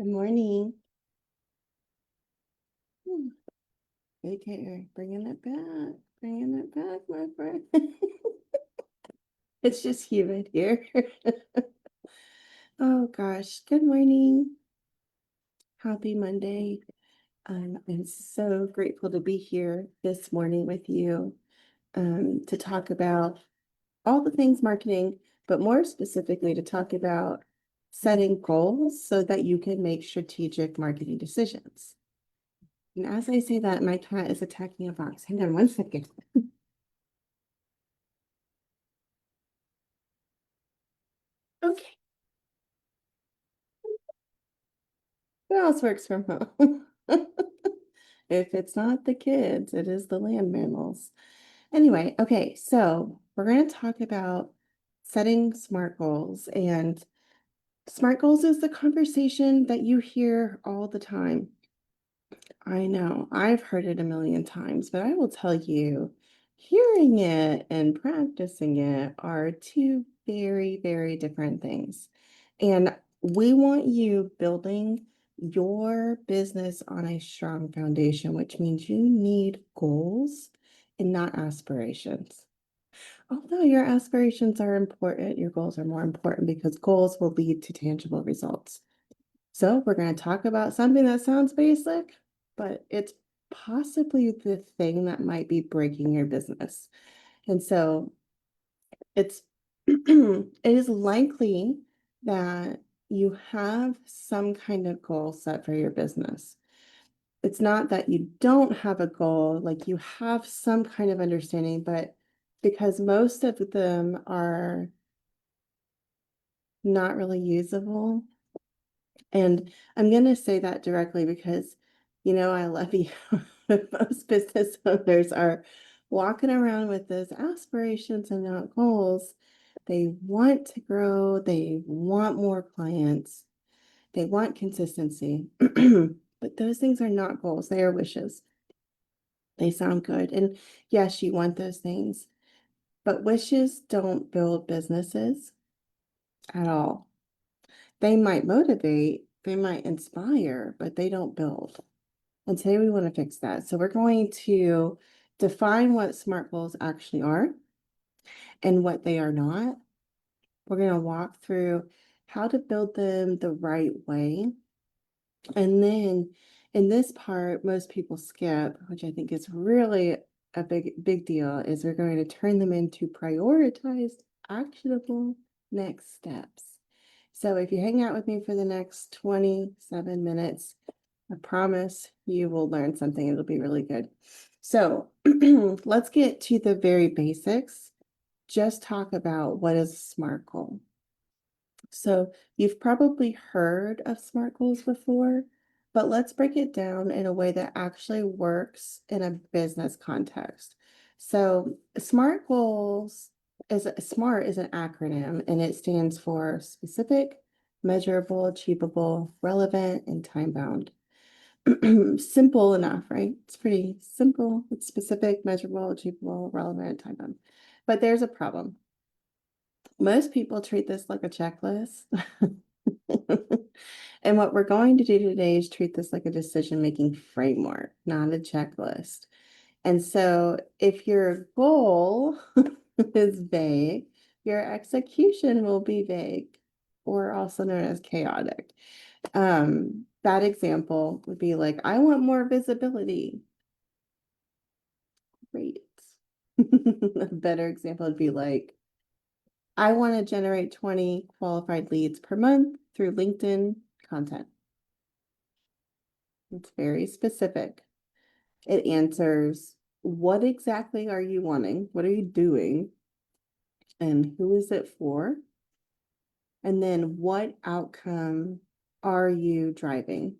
Good morning. AKA bringing it back, my friend. It's just humid here. Oh gosh, good morning. Happy Monday. I'm so grateful to be here this morning with you to talk about all the things marketing, but more specifically to talk about setting goals so that you can make strategic marketing decisions. And as I say that, my cat is attacking a box. Hang on one second. Okay, who else works from home? If it's not the kids, it is the land mammals. Anyway, okay, so we're going to talk about setting SMART goals. And SMART goals is the conversation that you hear all the time. I know, I've heard it a million times, but I will tell you, hearing it and practicing it are two very, very different things. And we want you building your business on a strong foundation, which means you need goals and not aspirations. Although your aspirations are important, your goals are more important because goals will lead to tangible results. So we're going to talk about something that sounds basic, but it's possibly the thing that might be breaking your business. And so it's it is likely that you have some kind of goal set for your business. It's not that you don't have a goal, like you have some kind of understanding, but because most of them are not really usable. And I'm going to say that directly because, I love you. Most business owners are walking around with those aspirations and not goals. They want to grow, they want more clients, they want consistency. But those things are not goals, they are wishes. They sound good. And yes, you want those things, but wishes don't build businesses at all. They might motivate, they might inspire, but they don't build. And today we want to fix that. So we're going to define what SMART goals actually are and what they are not. We're going to walk through how to build them the right way. And then in this part, most people skip, which I think is really a big deal, is we're going to turn them into prioritized, actionable next steps. So if you hang out with me for the next 27 minutes, I promise you will learn something. It'll be really good. So let's get to the very basics. Just talk about what is a SMART goal. So you've probably heard of SMART goals before, but let's break it down in a way that actually works in a business context. So SMART goals SMART is an acronym and it stands for specific, measurable, achievable, relevant, and time bound. Simple enough, right? It's pretty simple. It's specific, measurable, achievable, relevant, time bound. But there's a problem. Most people treat this like a checklist. And what we're going to do today is treat this like a decision-making framework, not a checklist. And so if your goal is vague, your execution will be vague, or also known as chaotic. That example would be like, I want more visibility. Great. A better example would be like, I want to generate 20 qualified leads per month through LinkedIn content. It's very specific. It answers, what exactly are you wanting? What are you doing? And who is it for? And then what outcome are you driving?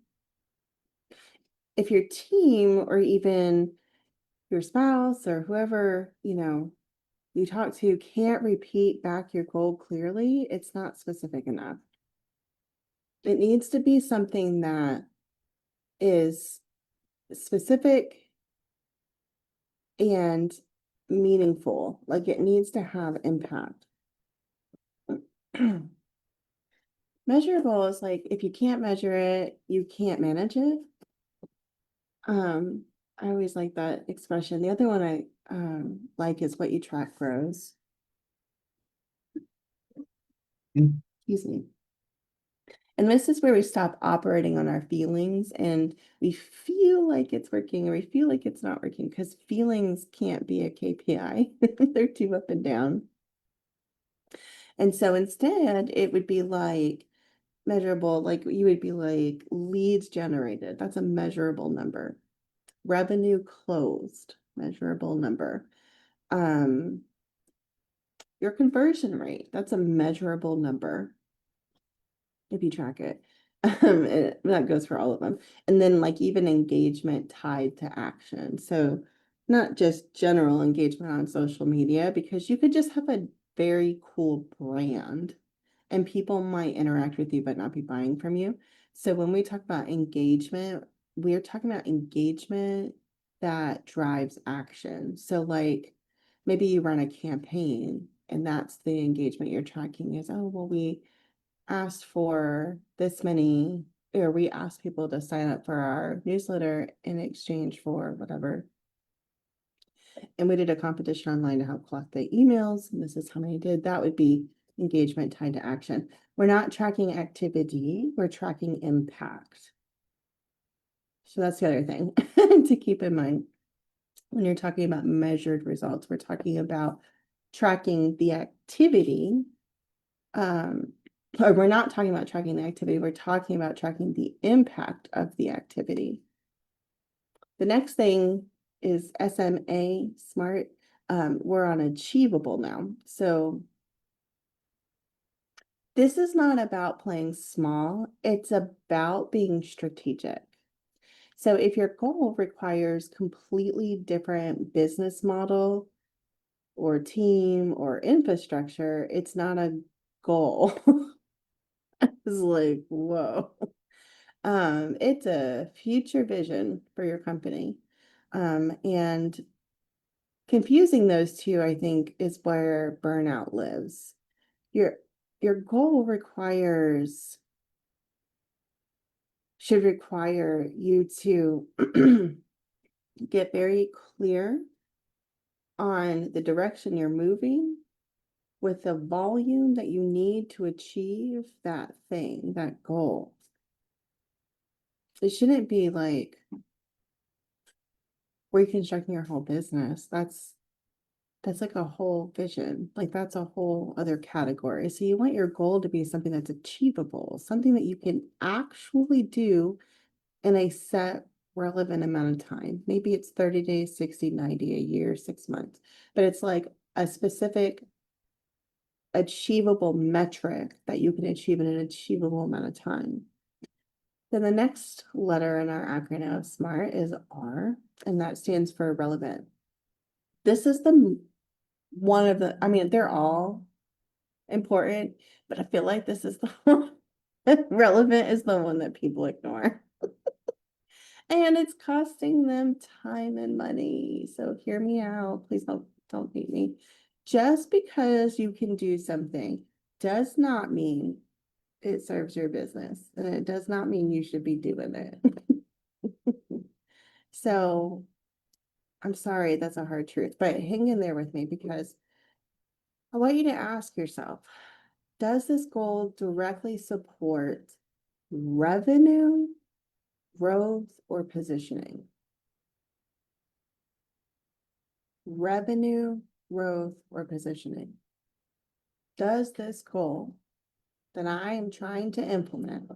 If your team or even your spouse or whoever, you talk to can't repeat back your goal clearly, it's not specific enough. It needs to be something that is specific and meaningful. Like it needs to have impact. Measurable is like, if you can't measure it, you can't manage it. I always like that expression. The other one I like is what you track grows. Excuse me. And this is where we stop operating on our feelings and we feel like it's working or we feel like it's not working because feelings can't be a KPI. They're too up and down. And so instead, it would be like measurable, like you would be like leads generated. That's a measurable number. Revenue closed, measurable number. Um, your conversion rate, that's a measurable number if you track it. That goes for all of them. And then like even engagement tied to action. So not just general engagement on social media, because you could just have a very cool brand and people might interact with you but not be buying from you. So when we talk about engagement, we're talking about engagement that drives action. So like maybe you run a campaign and that's the engagement you're tracking is, oh, well, we asked for this many, or we asked people to sign up for our newsletter in exchange for whatever. And we did a competition online to help collect the emails, and this is how many did. That would be engagement tied to action. We're not tracking activity, we're tracking impact. So that's the other thing to keep in mind when you're talking about measured results. We're talking about tracking the activity. Or we're not talking about tracking the activity, we're talking about tracking the impact of the activity. The next thing is SMA, SMART. We're on achievable now. So this is not about playing small, it's about being strategic. So if your goal requires completely different business model or team or infrastructure, it's not a goal. It's like, whoa. It's a future vision for your company. And confusing those two, I think, is where burnout lives. Your your goal should require you to get very clear on the direction you're moving with the volume that you need to achieve that thing, that goal. It shouldn't be like reconstructing your whole business. That's like a whole vision. Like that's a whole other category. So you want your goal to be something that's achievable, something that you can actually do in a set relevant amount of time. Maybe it's 30 days, 60, 90, a year, 6 months, but it's like a specific achievable metric that you can achieve in an achievable amount of time. Then the next letter in our acronym of SMART is R, and that stands for relevant. This is the one of the, I mean, they're all important, but I feel like this is the one relevant is the one that people ignore. And it's costing them time and money. So hear me out. Please don't hate me. Just because you can do something does not mean it serves your business. And it does not mean you should be doing it. So I'm sorry, that's a hard truth, but hang in there with me because I want you to ask yourself, does this goal directly support revenue, growth, or positioning? Revenue, growth, or positioning. Does this goal that I am trying to implement,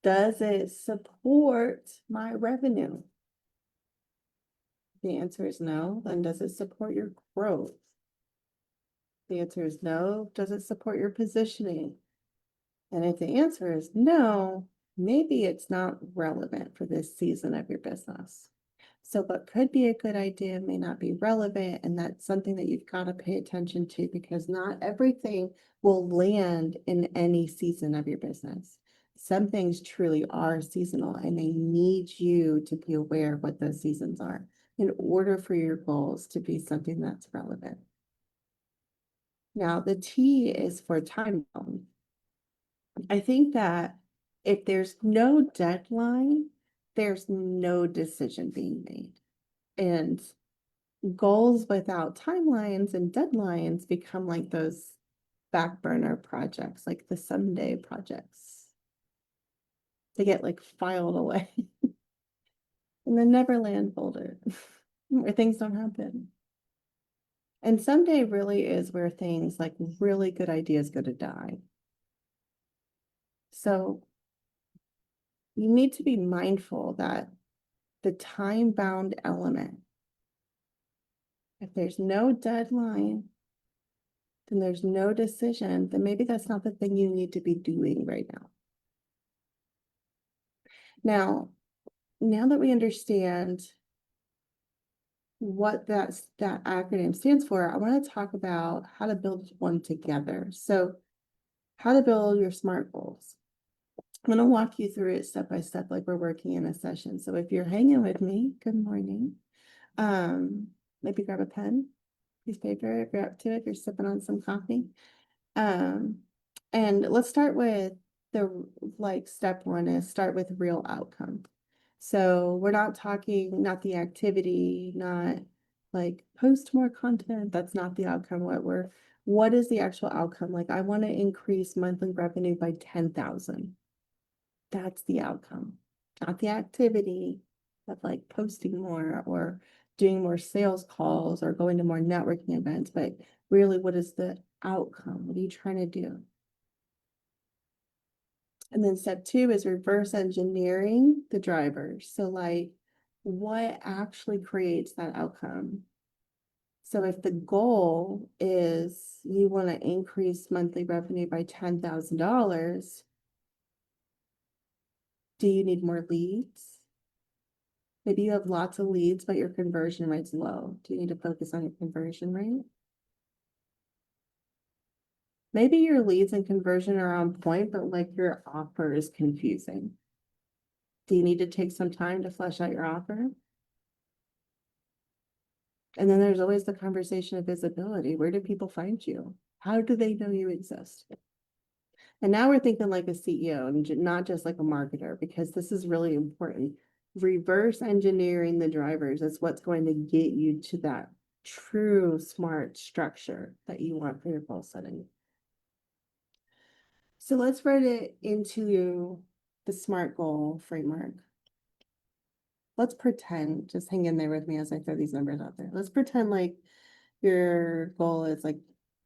does it support my revenue? The answer is no. Then does it support your growth? The answer is no. Does it support your positioning? And if the answer is no, maybe it's not relevant for this season of your business. So what could be a good idea may not be relevant, and that's something that you've got to pay attention to because not everything will land in any season of your business. Some things truly are seasonal and they need you to be aware of what those seasons are in order for your goals to be something that's relevant. Now, the T is for time zone. I think that if there's no deadline, there's no decision being made. And goals without timelines and deadlines become like those back burner projects, like the someday projects. They get like filed away in the Neverland folder where things don't happen. And someday really is where things like really good ideas go to die. So you need to be mindful that the time bound element, if there's no deadline, then there's no decision, then maybe that's not the thing you need to be doing right now. Now that we understand what that acronym stands for, I want to talk about how to build one together. So, how to build your SMART goals. I'm going to walk you through it step by step, like we're working in a session. So, if you're hanging with me, good morning. Maybe grab a pen, piece of paper, if you're up to it, if you're sipping on some coffee. Um, and let's start with the step one is start with real outcome. So we're not talking, not the activity, not like post more content. That's not the outcome. What is the actual outcome? Like I want to increase monthly revenue by 10,000. That's the outcome, not the activity of like posting more or doing more sales calls or going to more networking events, but really what is the outcome? What are you trying to do? And then step two is reverse engineering the drivers. So like what actually creates that outcome? So if the goal is you want to increase monthly revenue by $10,000, do you need more leads? Maybe you have lots of leads, but your conversion rate's low. Do you need to focus on your conversion rate? Maybe your leads and conversion are on point, but like your offer is confusing. Do you need to take some time to flesh out your offer? And then there's always the conversation of visibility. Where do people find you? How do they know you exist? And now we're thinking like a CEO and not just like a marketer, because this is really important. Reverse engineering the drivers is what's going to get you to that true smart structure that you want for your goal setting. So let's write it into the SMART goal framework. Let's pretend, just hang in there with me as I throw these numbers out there. Let's pretend like your goal is like,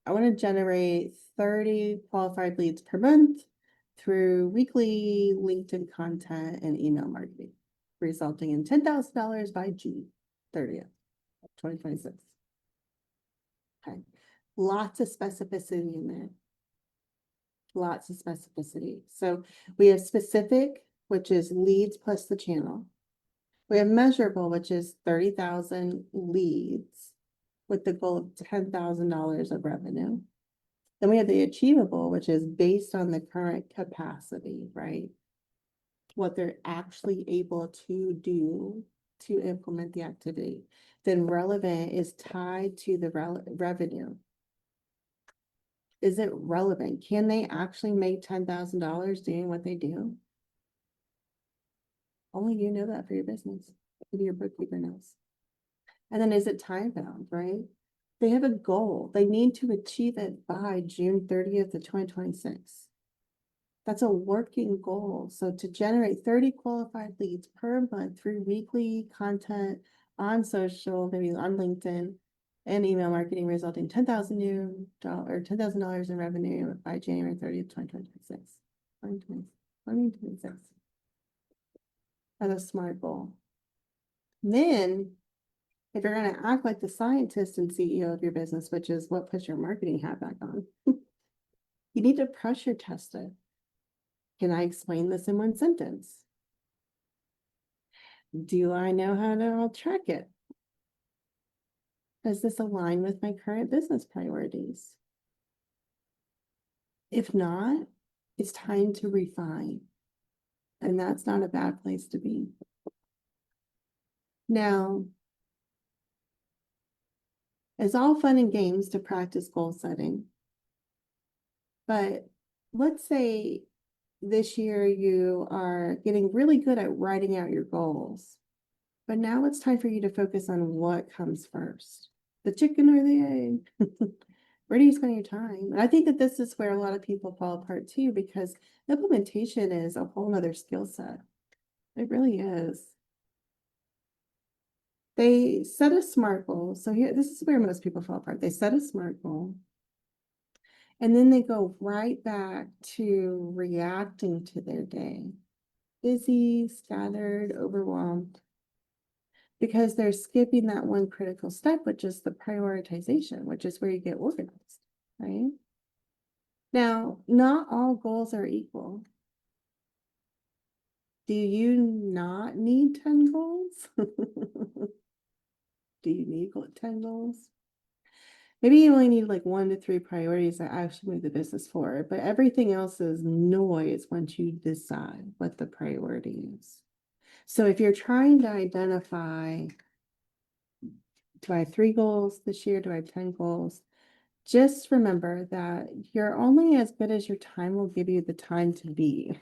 I want to generate 30 qualified leads per month through weekly LinkedIn content and email marketing, resulting in $10,000 by June 30th, 2026. Okay. Lots of specificity in there. Lots of specificity. So we have specific, which is leads plus the channel. We have measurable, which is 30,000 leads with the goal of $10,000 of revenue. Then we have the achievable, which is based on the current capacity, right? What they're actually able to do to implement the activity. Then relevant is tied to the revenue. Is it relevant? Can they actually make $10,000 doing what they do? Only you know that for your business. Maybe your bookkeeper knows. And then is it time bound, right? They have a goal. They need to achieve it by June 30th of 2026. That's a working goal. So to generate 30 qualified leads per month through weekly content on social, maybe on LinkedIn and email marketing, resulting $10,000 in revenue by January 30th, 2026. 2026. That's a SMART goal. Then if you're going to act like the scientist and CEO of your business, which is what puts your marketing hat back on, you need to pressure test it. Can I explain this in one sentence? Do I know how to track it? Does this align with my current business priorities? If not, it's time to refine. And that's not a bad place to be. Now, it's all fun and games to practice goal setting. But let's say this year you are getting really good at writing out your goals. But now it's time for you to focus on what comes first, the chicken or the egg. Where do you spend your time? And I think that this is where a lot of people fall apart too, because implementation is a whole nother skill set. It really is. They set a SMART goal. So here, this is where most people fall apart. They set a SMART goal, and then they go right back to reacting to their day. Busy, scattered, overwhelmed, because they're skipping that one critical step, which is the prioritization, which is where you get organized, right? Now, not all goals are equal. Do you not need 10 goals? Do you need 10 goals? Maybe you only need like 1 to 3 priorities that actually move the business forward, but everything else is noise once you decide what the priority is. So if you're trying to identify, do I have 3 goals this year? Do I have 10 goals? Just remember that you're only as good as your time will give you the time to be.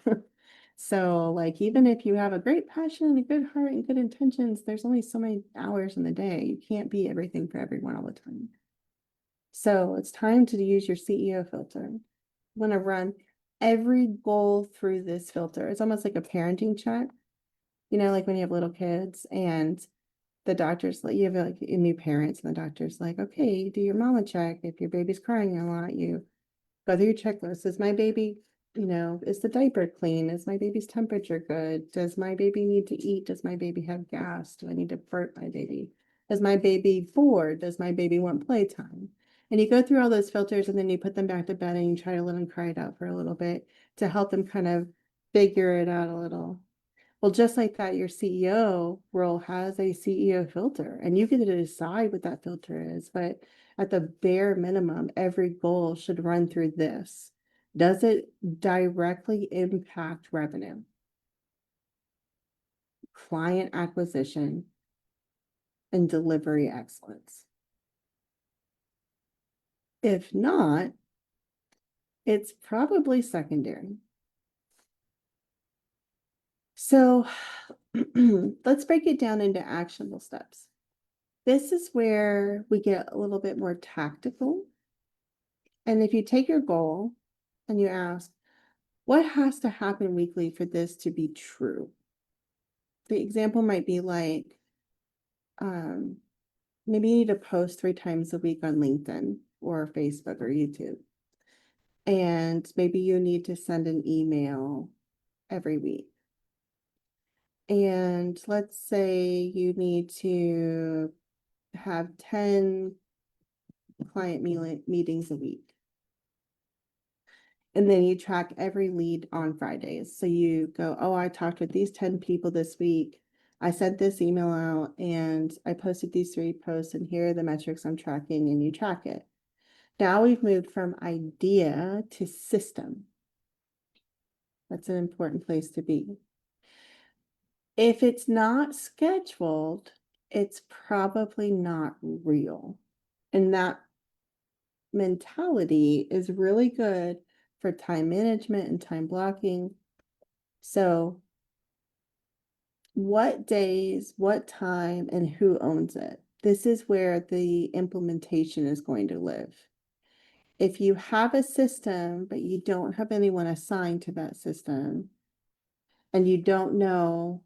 So, like, even if you have a great passion and a good heart and good intentions, there's only so many hours in the day. You can't be everything for everyone all the time. So, it's time to use your CEO filter. You want to run every goal through this filter. It's almost like a parenting check, like when you have little kids and the doctor's like, you have like new parents, and the doctor's like, okay, do your mama check. If your baby's crying a lot, you go through your checklist. Is my baby, is the diaper clean? Is my baby's temperature good? Does my baby need to eat? Does my baby have gas? Do I need to burp my baby? Is my baby bored? Does my baby want playtime? And you go through all those filters, and then you put them back to bed and you try to let them cry it out for a little bit to help them kind of figure it out a little. Well, just like that, your CEO role has a CEO filter, and you get to decide what that filter is. But at the bare minimum, every goal should run through this. Does it directly impact revenue, client acquisition, and delivery excellence? If not, it's probably secondary. So let's break it down into actionable steps. This is where we get a little bit more tactical. And if you take your goal and you ask, what has to happen weekly for this to be true? The example might be like, maybe you need to post 3 times a week on LinkedIn or Facebook or YouTube. And maybe you need to send an email every week. And let's say you need to have 10 client meetings a week. And then you track every lead on Fridays. So you go, oh, I talked with these 10 people this week. I sent this email out and I posted these 3 posts, and here are the metrics I'm tracking, and you track it. Now we've moved from idea to system. That's an important place to be. If it's not scheduled, it's probably not real. And that mentality is really good for time management and time blocking. So, what days, what time, and who owns it? This is where the implementation is going to live. If you have a system, but you don't have anyone assigned to that system, and you don't know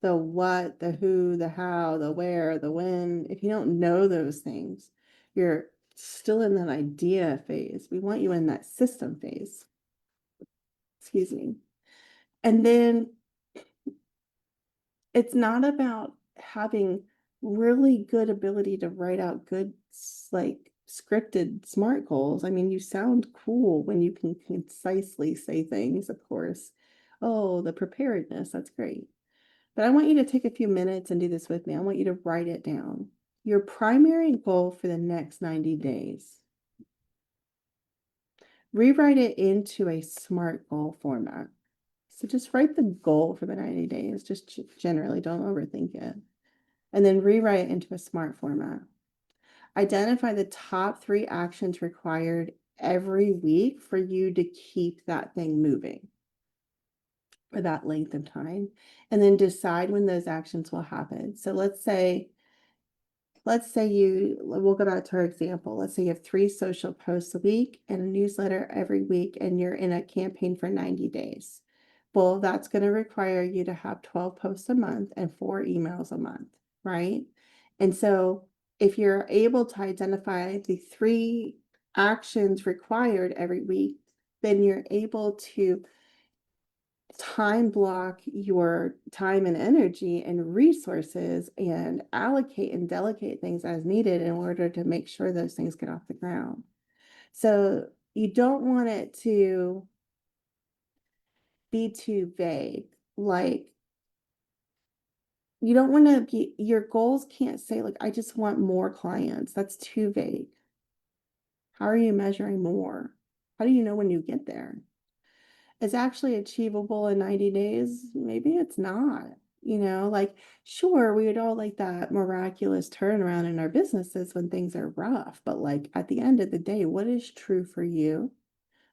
the what, the who, the how, the where, the when, if you don't know those things, you're still in that idea phase. We want you in that system phase. Excuse me. And then it's not about having really good ability to write out good, like scripted SMART goals. I mean, you sound cool when you can concisely say things, of course. Oh, the preparedness, that's great. But I want you to take a few minutes and do this with me. I want you to write it down. Your primary goal for the next 90 days. Rewrite it into a SMART goal format. So just write the goal for the 90 days. Just generally, don't overthink it. And then rewrite it into a SMART format. Identify the top 3 actions required every week for you to keep that thing moving. for that length of time, and then decide when those actions will happen. So we'll go back to our example. Let's say you have 3 social posts a week and a newsletter every week, and you're in a campaign for 90 days. Well, that's going to require you to have 12 posts a month and 4 emails a month, right? And so if you're able to identify the 3 actions required every week, then you're able to time block your time and energy and resources and allocate and delegate things as needed in order to make sure those things get off the ground. So you don't want it to be too vague. Like, you don't want to be, your goals can't say, like, I just want more clients. That's too vague. How are you measuring more? How do you know when you get there? Is actually achievable in 90 days? Maybe it's not. Like, sure, we would all like that miraculous turnaround in our businesses when things are rough, but like at the end of the day, what is true for you?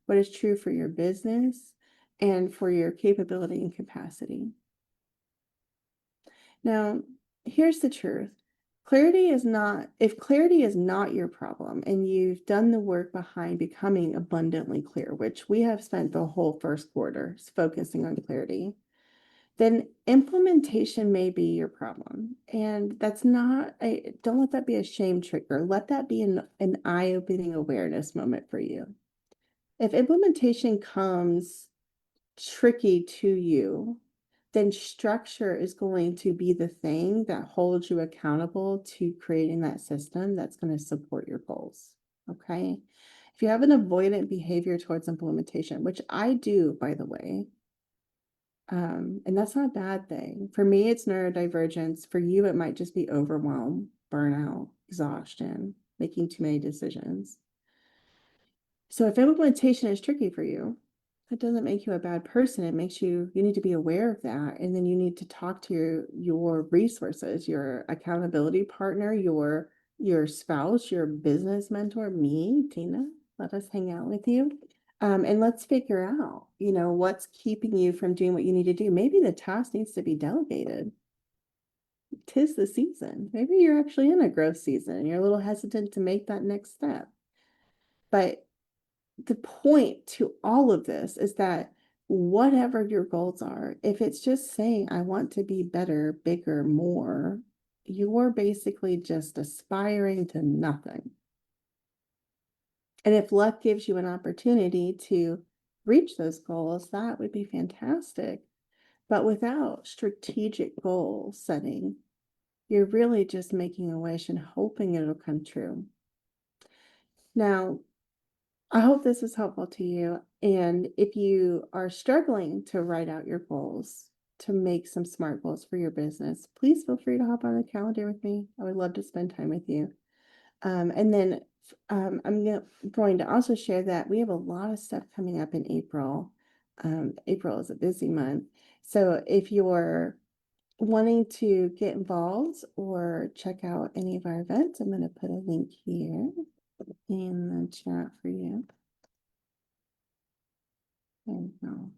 What is true for your business and for your capability and capacity? Now, here's the truth. If clarity is not your problem and you've done the work behind becoming abundantly clear, which we have spent the whole first quarter focusing on clarity, then implementation may be your problem. And don't let that be a shame trigger. Let that be an eye-opening awareness moment for you. If implementation comes tricky to you, then structure is going to be the thing that holds you accountable to creating that system that's going to support your goals. Okay. If you have an avoidant behavior towards implementation, which I do, by the way, and that's not a bad thing. For me, it's neurodivergence. For you, it might just be overwhelm, burnout, exhaustion, making too many decisions. So if implementation is tricky for you, that doesn't make you a bad person. It makes you need to be aware of that. And then you need to talk to your resources, your accountability partner, your spouse, your business mentor, me, Tina. Let us hang out with you. And let's figure out, what's keeping you from doing what you need to do. Maybe the task needs to be delegated. 'Tis the season. Maybe you're actually in a growth season and you're a little hesitant to make that next step. But the point to all of this is that whatever your goals are, if it's just saying, I want to be better, bigger, more, you're basically just aspiring to nothing. And if luck gives you an opportunity to reach those goals, that would be fantastic. But without strategic goal setting, you're really just making a wish and hoping it'll come true. Now, I hope this was helpful to you. And if you are struggling to write out your goals, to make some SMART goals for your business, please feel free to hop on the calendar with me. I would love to spend time with you. And then I'm going to also share that we have a lot of stuff coming up in April. April is a busy month. So if you're wanting to get involved or check out any of our events, I'm going to put a link here in the chat for you. There we go.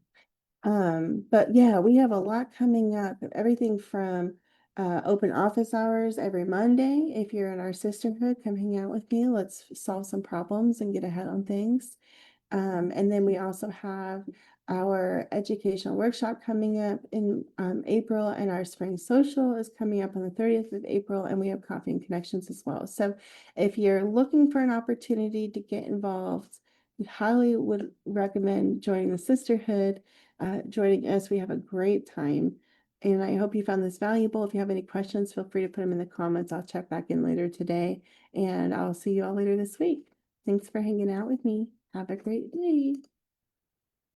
But yeah, we have a lot coming up. Everything from open office hours every Monday. If you're in our sisterhood, come hang out with me. Let's solve some problems and get ahead on things. And then we also have our educational workshop coming up in April, and our spring social is coming up on the 30th of April, and we have coffee and connections as well. So if you're looking for an opportunity to get involved, we highly would recommend joining the sisterhood, joining us. We have a great time. And I hope you found this valuable. If you have any questions, feel free to put them in the comments. I'll check back in later today, and I'll see you all later this week. Thanks for hanging out with me. Have a great day.